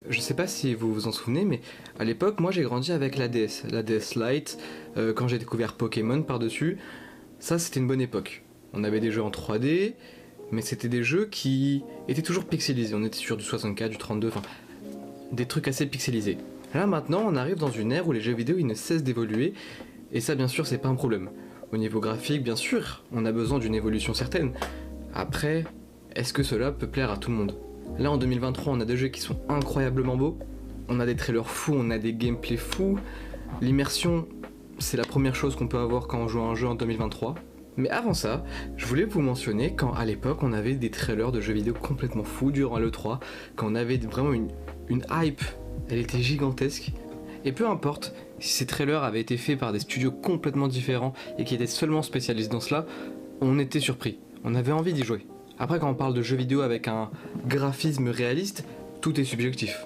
Je sais pas si vous vous en souvenez, mais à l'époque, moi j'ai grandi avec la DS Lite, quand j'ai découvert Pokémon par-dessus, ça c'était une bonne époque. On avait des jeux en 3D, mais c'était des jeux qui étaient toujours pixelisés, on était sur du 64, du 32, enfin, des trucs assez pixelisés. Là maintenant, on arrive dans une ère où les jeux vidéo ils ne cessent d'évoluer, et ça bien sûr c'est pas un problème. Au niveau graphique, bien sûr, on a besoin d'une évolution certaine. Après, est-ce que cela peut plaire à tout le monde? Là en 2023, on a des jeux qui sont incroyablement beaux, on a des trailers fous, on a des gameplays fous, l'immersion, c'est la première chose qu'on peut avoir quand on joue à un jeu en 2023. Mais avant ça, je voulais vous mentionner quand à l'époque on avait des trailers de jeux vidéo complètement fous durant l'E3, quand on avait vraiment une hype, elle était gigantesque. Et peu importe si ces trailers avaient été faits par des studios complètement différents et qui étaient seulement spécialistes dans cela, on était surpris, on avait envie d'y jouer. Après quand on parle de jeux vidéo avec un graphisme réaliste, tout est subjectif.